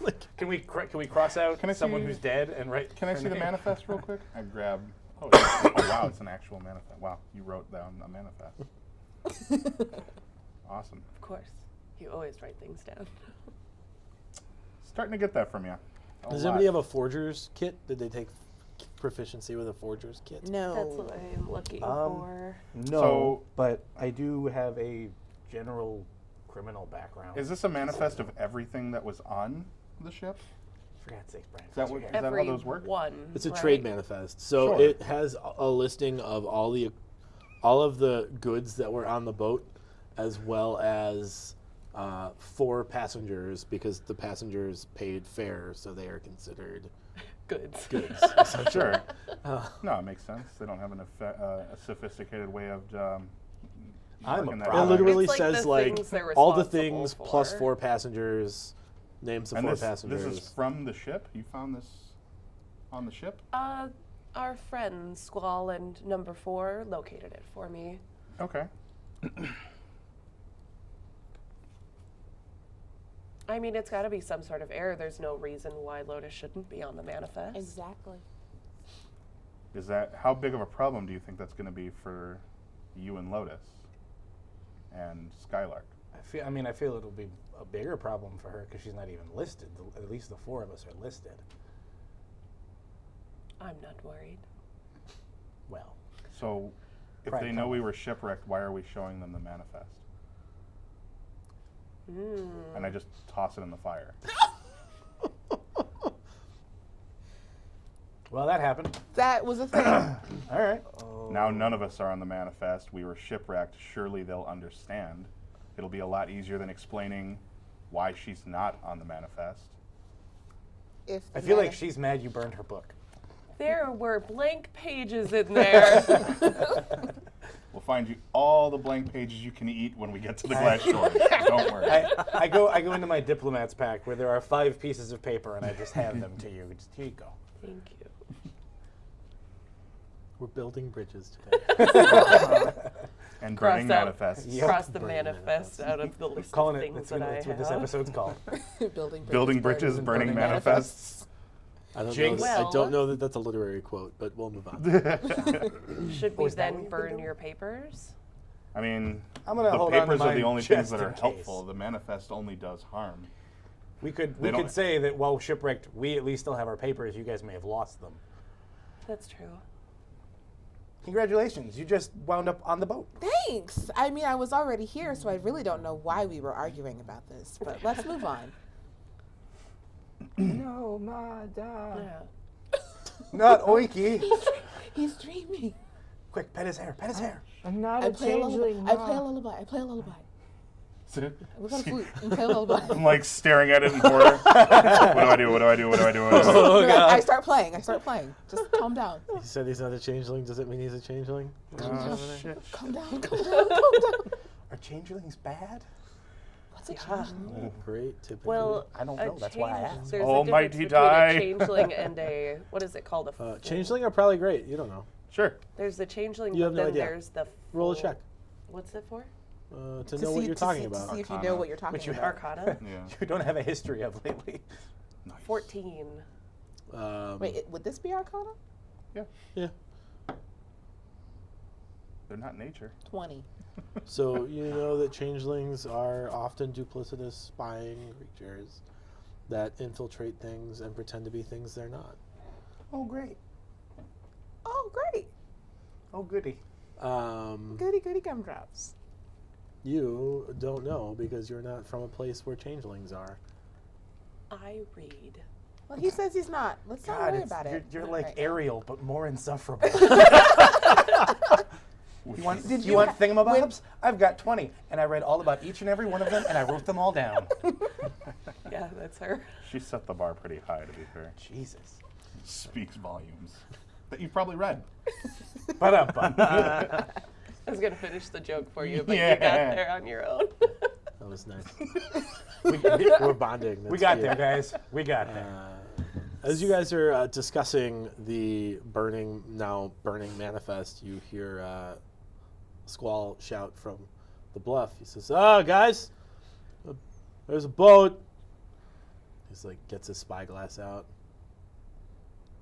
it. Can we cross out Can I someone see- w's dead and write? Can I her see the name? manifest real quick? I grab. Oh, oh wow, it's an actual manifest. Wow, you wrote down a manifest. Awesome. of course, you always write things down. Starting to get that from you. Does anybody have a forger's kit? Did they take proficiency with a forger's kit? No. That's what I'm looking Um, for. No, So- but I do have a general criminal background. Is this a manifest of everything that was on the ship? For God's sake, Brian. Is that what? Is that how those work? One. It's a right? trade manifest. So Sure. it has a listing of all of the goods that were on the boat, as well as 4 passengers, because the passengers paid fare, so they are considered Goods. goods. essentially. Sure. No, it makes sense. They don't have a sophisticated way of. I'm a marking that product. It literally It's like says the like things they're all the responsible things plus for. 4 passengers Names the And four this passengers. is from the ship? You found this on the ship? Our friends, Squall and Number 4, located it for me. Okay. I mean, it's got to be some sort of error. There's no reason why Lotus shouldn't be on the manifest. Exactly. Is that, how big of a problem do you think that's going to be for you and Lotus and Skylark? I feel it'll be a bigger problem for her because she's not even listed. At least the 4 of us are listed. I'm not worried. Well, So, if Pride they know we cometh. were shipwrecked, why are we showing them the manifest? And I just toss it in the fire. well, that happened. That was a thing. All right. Now none of us are on the manifest. We were shipwrecked. Surely they'll understand. It'll be a lot easier than explaining why she's not on the manifest. If I the feel like manif- she's mad you burned her book. There were blank pages in there. We'll find you all the blank pages you can eat when we get to the glass shore. Don't worry. I go into my diplomats pack where there are 5 pieces of paper and I just hand them to you. Just, here you go. Thank you. We're building bridges today. And Cross burning out. manifests. Yep. Cross the Burning manifest out of the list Calling of it. things That's that I what this have. episode's called. building Bridges, burning burning manifests. I don't Jinx. know. I Well- don't know that that's a literary quote, but we'll move on. Should Oh, we is that what then you've been burn doing? your papers? I mean, I'm gonna the hold on to papers are the mine only things just that are in case. helpful. The manifest only does harm. We could They don't- say that while shipwrecked, we at least still have our papers. You guys may have lost them. That's true. Congratulations, you just wound up on the boat. Thanks. I mean, I was already here, so I really don't know why we were arguing about this. But let's move on. No, Ma, da. Yeah. Not Oinky. He's dreaming. Quick, pet his hair. Pet his hair. I'm not I a play a lullaby. changeling, I Ma. play a lullaby. I play a lullaby. Sit. We're gonna flute and play a lullaby. I'm like staring at it in horror. What do I do? What do I do? What do I do? What do I do? Oh, No, God. I start playing. Just calm down. He said he's not a changeling. Does it mean he's a changeling? Oh, shit. Calm down. Calm down. Calm down. Are changelings bad? What's a Yeah. changeling? Great. Typically. Well, I don't a know, that's why I change- asked. There's Almighty a difference die. between a changeling and a, what is it called? A fool. changeling are probably great. You don't know. Sure. There's the changeling, You but have no then idea. there's the Roll a fool. check What's it for? to know what you're talking To about. see if you Arcana. know what you're talking Which you about. Arcana? Yeah. You don't have a history of lately. 14. Wait, would this be Arcana? Yeah. Yeah. They're not nature. 20. So you know that changelings are often duplicitous, spying creatures that infiltrate things and pretend to be things they're not. Oh, great. Oh, great. Oh, goody. Goody, goody gumdrops. You don't know because you're not from a place where changelings are. I read. Well, he says he's not. Let's not God, worry about it. you're All like right. Ariel, but more insufferable. You want, Did you you want ha- thingamabobs? I've got 20, and I read all about each and every one of them, and I wrote them all down. Yeah, that's her. She set the bar pretty high, to be fair. Jesus. Speaks volumes. That you've probably read. Ba-dum-bum. I was going to finish the joke for you, but you Yeah. got there on your own. That was nice. we, We're bonding. we That's got cute. there, guys. We got there. As you guys are discussing the burning manifest, you hear Squall shout from the bluff. He says, "Oh, guys, there's a boat." He's like, gets his spyglass out.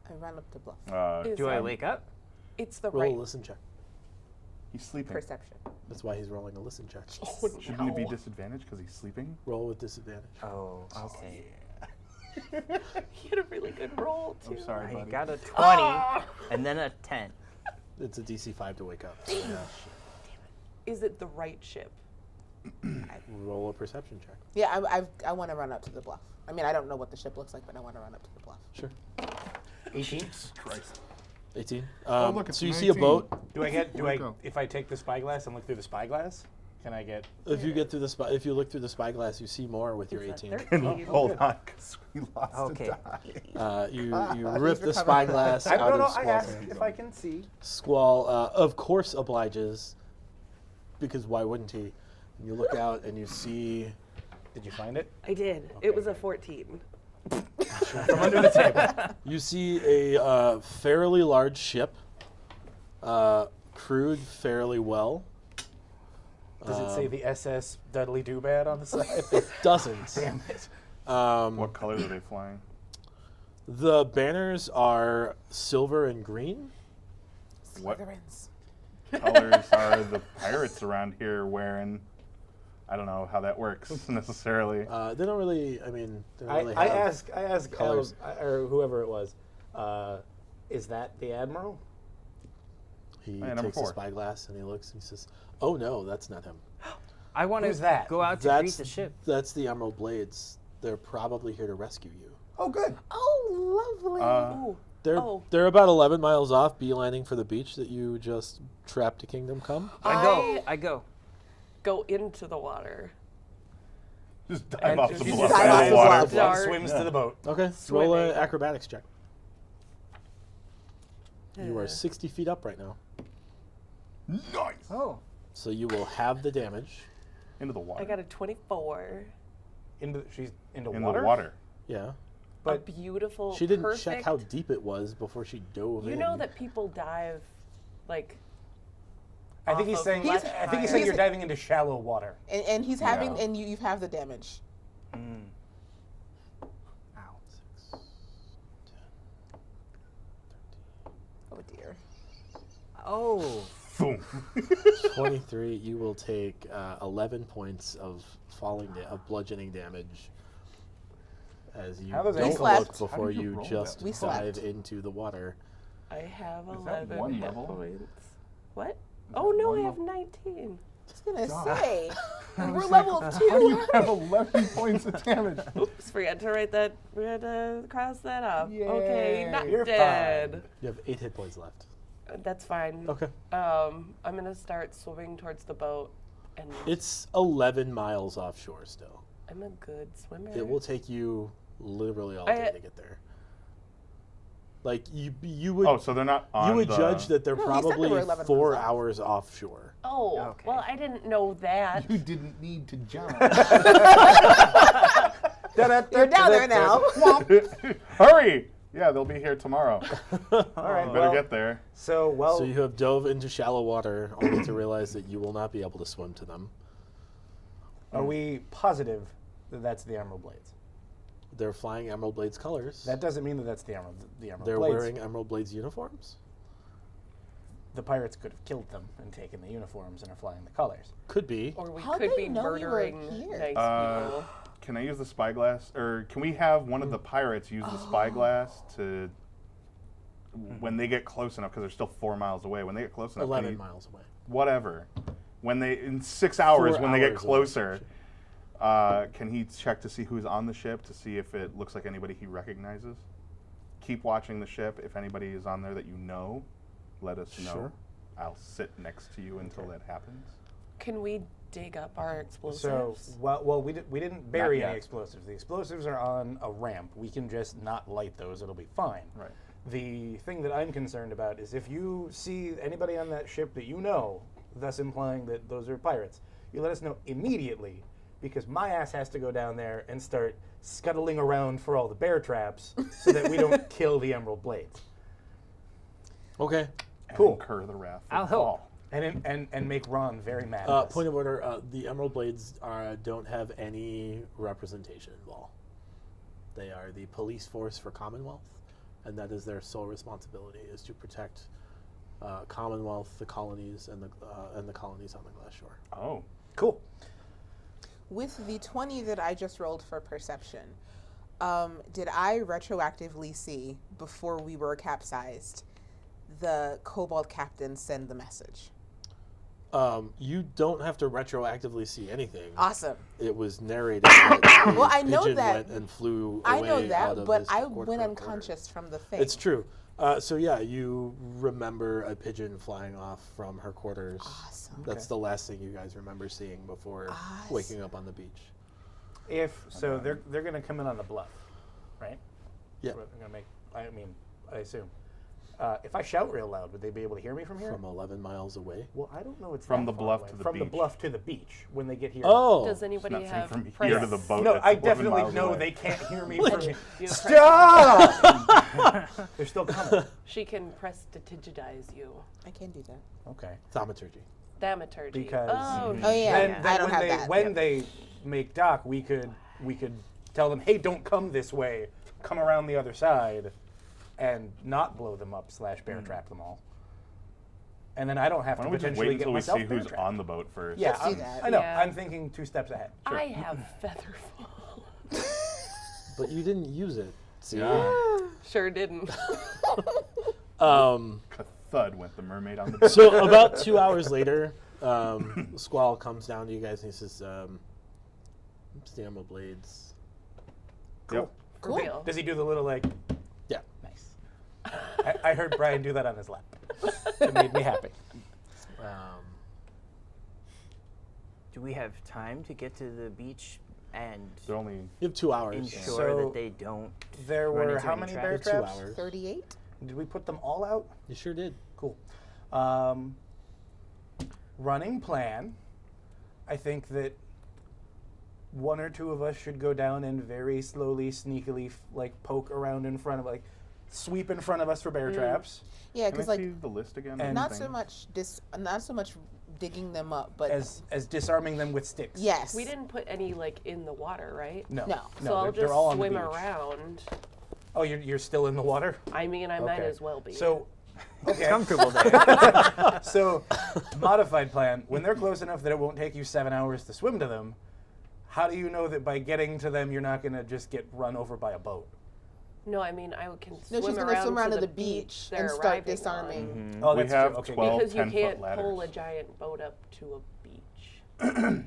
I run up to bluff. Is, Do I wake up? It's the Roll right a listen check. He's sleeping. Perception. That's why he's rolling a listen check. Shouldn't it be disadvantaged because he's sleeping? Roll with disadvantage. Oh, okay. He had a really good roll, too. I'm sorry, I buddy. got a 20 and then a 10. It's a DC 5 to wake up. Is it the right ship? Roll a perception check. Yeah, I want to run up to the bluff. I mean, I don't know what the ship looks like, but I want to run up to the bluff. Sure. 18. Christ. 18. look, it's So you see a 19. boat. Do I get? Do Where'd I? it go? If I take the spyglass and look through the spyglass, can I get? If you get through the if you look through the spyglass, you see more with your It's a 18. 13. Hold on, because we lost Okay. a die. You rip the spyglass I out don't know. of I Squall's asked hand. if I can see. Squall, of course, obliges, because why wouldn't he? And you look out and you see Did you find it? I did. It was a 14. From under the table. You see a fairly large ship, crewed fairly well. Does it say the SS Dudley Doobad on the side? It doesn't. Damn it. What colors are they flying? The banners are silver and green. What Slytherins. colors are the pirates around here wearing? I don't know how that works necessarily. They don't really. I mean, they don't really I have ask colors. or whoever it was, is that the Admiral? He number takes 4. a spyglass and he looks and he says, "Oh no, that's not him. I want Who's to that? go out to greet the ship. That's the Emerald Blades. They're probably here to rescue you. Oh, good. Oh, lovely. Ooh. They're Oh. they're about 11 miles off, beelining for the beach that you just trapped to Kingdom Come. I go. Go into the water. Just dive And off just the dive bluff off out of the the water. bluff. Dart. Swims to the boat. Okay, roll an Swimming. acrobatics check. You are 60 feet up right now, Nice. Oh. so you will have the damage. Into the water. I got a 24. She's into in water? the water. Yeah, A But beautiful. she didn't perfect. check how deep it was before she dove in. You know that people dive, like. I think he's off of saying much I think he's saying higher. you're diving into shallow water. And he's having, Yeah. and you have the damage. Ow. 6, 10, Oh dear. Oh. Boom. 23. You will take 11 points of of bludgeoning damage as you How those don't ankles look look? before How did you you roll just that? We dive slept. into the water. I have Is that 11 one hit level? points. What? Oh no, one I have level? 19. I was gonna God. say, I we're was level like, 2. How do you have 11 points of damage? Oops, forgot to write that. We had to cross that off. Okay, Yay. not You're dead. You have 8 hit points left. That's fine. Okay. I'm gonna start swimming towards the boat, and It's 11 miles offshore still. I'm a good swimmer. It will take you literally all I- day to get there. Like you would Oh, so they're not on you would the... judge that they're No, he said they probably were 11 4 miles off. hours offshore. Oh, Okay. well, I didn't know that. You didn't need to jump. They're down there now. Hurry! Yeah, they'll be here tomorrow. All right. Better well, get there. So So you have dove into shallow water only to realize that you will not be able to swim to them. are we positive that that's the Emerald Blades? They're flying Emerald Blades colors. That doesn't mean that that's the Emerald They're Blades. wearing Emerald Blades uniforms. The pirates could have killed them and taken the uniforms and are flying the colors. Could be. Or we How'd could they be know we were murdering here? nice people. Can I use the spyglass? Or can we have one of the pirates use the spyglass to... When they get close enough, because they're still 4 miles away, when they get close enough... can 11 you- miles away. Whatever. When they... In 6 hours, 4 when they get hours away. closer, can he check to see who's on the ship, to see if it looks like anybody he recognizes? Keep watching the ship. If anybody is on there that you know, let us know. Sure. I'll sit next to you until that happens. Can we dig up our explosives? So, well, we didn't bury any yet. explosives. The explosives are on a ramp. We can just not light those. It'll be fine. Right. The thing that I'm concerned about is if you see anybody on that ship that you know, thus implying that those are pirates, you let us know immediately, because my ass has to go down there and start scuttling around for all the bear traps so that we don't kill the Emerald Blades. Okay. And Cool. incur the wrath of I'll help. Oh. Paul. And make Ron very mad. at us. Point of order, the Emerald Blades don't have any representation in Wall. They are the police force for Commonwealth, and that is their sole responsibility, is to protect Commonwealth, the colonies, and the colonies on the Glass Shore. Oh. Cool. With the 20 that I just rolled for perception, did I retroactively see, before we were capsized, the Kobold captain send the message? You don't have to retroactively see anything. Awesome. It was narrated that a Well, I know pigeon that- went and flew I away know out that, of but his I quarter went quarter. unconscious from the thing. It's true. So yeah, you remember a pigeon flying off from her quarters. Awesome. That's the last thing you guys remember seeing before waking up on the beach. If so, they're going to come in on the bluff, right? Yeah. That's what they're going to make. I mean, I assume. If I shout real loud, would they be able to hear me from here? From 11 miles away. Well, I don't know. It's From that the far bluff away. to the From the beach. bluff to the beach when they get here. Oh. Does anybody Not saying have from press? here to the boat. No, that's I 11 definitely miles know away. they can't hear me from here. You have Stop! They're still coming. She can prestidigitize you. I can do that. Okay. Thaumaturgy. Thaumaturgy. Because Oh, Oh, yeah. then I don't when have they that. when they make dock, we could tell them, hey, don't come this way. Come around the other side, and not blow them up / bear trap them all. And then I don't have Why to don't we just potentially wait get until we myself see bear who's trapped. on the boat first? Yeah, Let's do that. I know. Yeah. I'm thinking 2 steps ahead. I have Featherfall. But you didn't use it. See? Sure didn't. Thud went the mermaid on the boat. So about 2 hours later, Squall comes down to you guys and he says, Stamina blades. Yep. For real. Does he do the little like? Yeah. Nice. I heard Brian do that on his lap. It made me happy. Do we have time to get to the beach and They're only You have 2 hours. ensure So that they don't There run were into how any many traps? bear You have 2 traps? hours. 38? Did we put them all out? You sure did. Cool. Running plan. I think that 1 or 2 of us should go down and very slowly, sneakily, like poke around in front of, like, sweep in front of us for bear traps. Yeah, Can I because like see the list again? And- not Thing? so much digging them up, but As disarming them with sticks. yes. We didn't put any like in the water, right? No. No. So I'll they're just all on the swim beach. around. Oh, you're still in the water? I mean, I might Okay. as well be. So, okay. comfortable there. So, modified plan. When they're close enough that it won't take you 7 hours to swim to them, how do you know that by getting to them you're not going to just get run over by a boat? no, I mean I can No, swim she's around gonna swim around to to the the beach they're and start arriving disarming. on. Oh, We that's have true. Okay. 12 Because you 10-foot can't ladders. pull a giant boat up to a beach.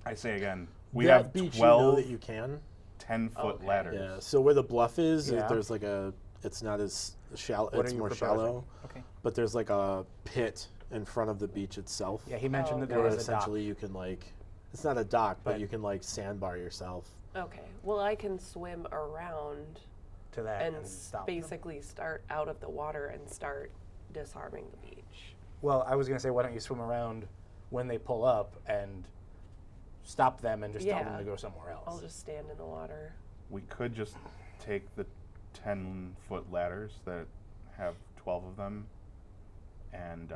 I say again, we that have beach 12 you know that you can. 10-foot Okay. ladders. Yeah. So where the bluff is, Yeah. there's like a. It's not as shallow. What It's are you more proposing? shallow. Okay. But there's like a pit in front of the beach itself. Yeah, he mentioned Oh, that there Where was a dock. essentially you can like. It's not a dock, but But- you can like sandbar yourself. Okay. Well, I can swim around To that and and stop them. basically start out of the water and start disarming the beach. Well, I was going to say, why don't you swim around when they pull up and stop them and just tell them Yeah. to go somewhere else? I'll just stand in the water. We could just take the 10-foot ladders that have 12 of them and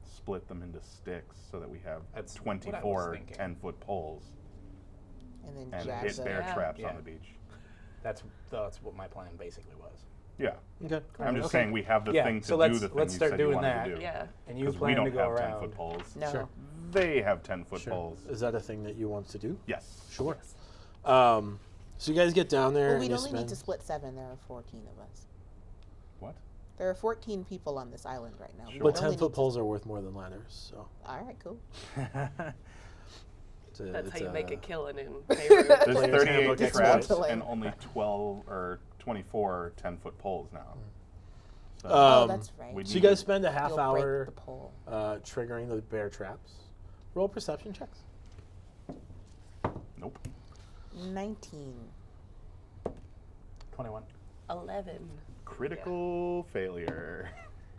split them into sticks so that we have That's what I was 24 thinking. 10-foot poles And then and jab hit them. bear Yeah. traps Yeah. on the beach. That's what my plan basically was. Yeah. Okay. I'm just Okay. saying we have the Yeah, thing to so do let's- the thing let's you start said doing you wanted that. to do. Yeah. And you Because we plan don't to go have around. 10-foot poles. No. Sure. They have 10-foot Sure. poles. Is that a thing that you want to do? Yes. Sure. So you guys get down there. Well, and we'd you only need spend- to split 7. There are 14 of us. What? There are 14 people on this island right now. We Sure. But would only 10-foot need poles are worth more than ladders. So. to- All right, cool. That's how you make a killing in There's Beirut. Player's 38 handbook traps expert. and only 12 or 24 10-foot poles now. So Oh, that's right. we So you need guys to- spend a half You'll hour break the pole. triggering the bear traps. Roll perception checks. Nope. 19. 21. 11. Critical failure.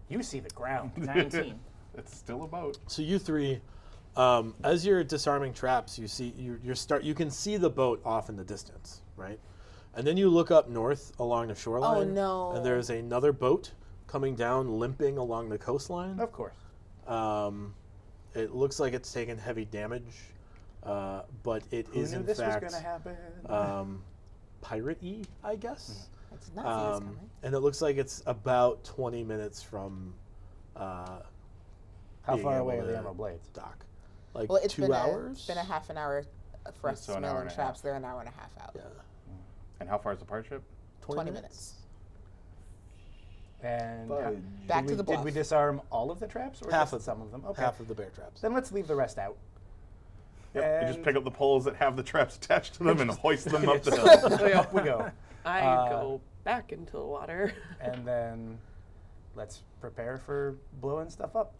You see the ground. 19. It's still a boat. So you three, as you're disarming traps, you see you can see the boat off in the distance, right? And then you look up north along the shoreline. Oh, no. And there's another boat coming down, limping along the coastline. Of course. It looks like it's taken heavy damage, but it Who is knew in this fact was going to happen? pirate-y, I guess. I did not see this coming. And it looks like it's about 20 minutes from How being far able away are to the Emerald Blades? dock. Like Well, it's 2 been hours? it's been a half an hour for us So an hour smelling and a traps. half. They're an hour and a half out. Yeah. And how far is the part ship? 20 minutes. And Fudge. Back did to we- the Did we bluff. disarm all of the traps? Or Half just of some of them. Okay. Half of the bear traps. Then let's leave the rest out. Yep. You just And- pick up the poles that have the traps attached to them and hoist them up the hill. So up we go. I go back into the water. And then let's prepare for blowing stuff up.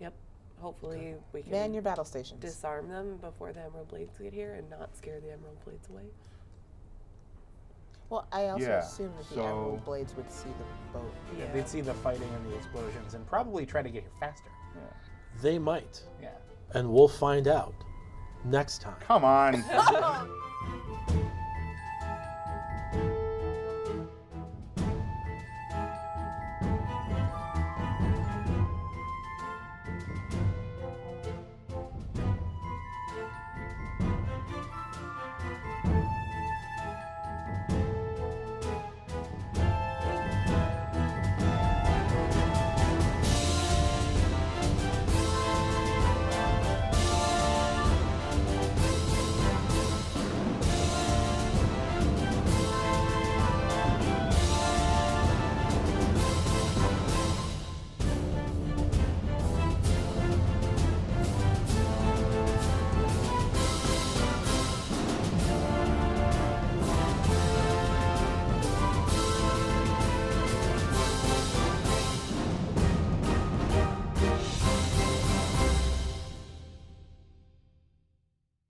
Yep. Hopefully we can Man your battle stations. disarm them before the Emerald Blades get here and not scare the Emerald Blades away. Well, I also Yeah, assume that the so- Emerald Blades would see the boat. Yeah, they'd see the fighting and the explosions and probably try to get here faster. They might, Yeah. and we'll find out next time. Come on.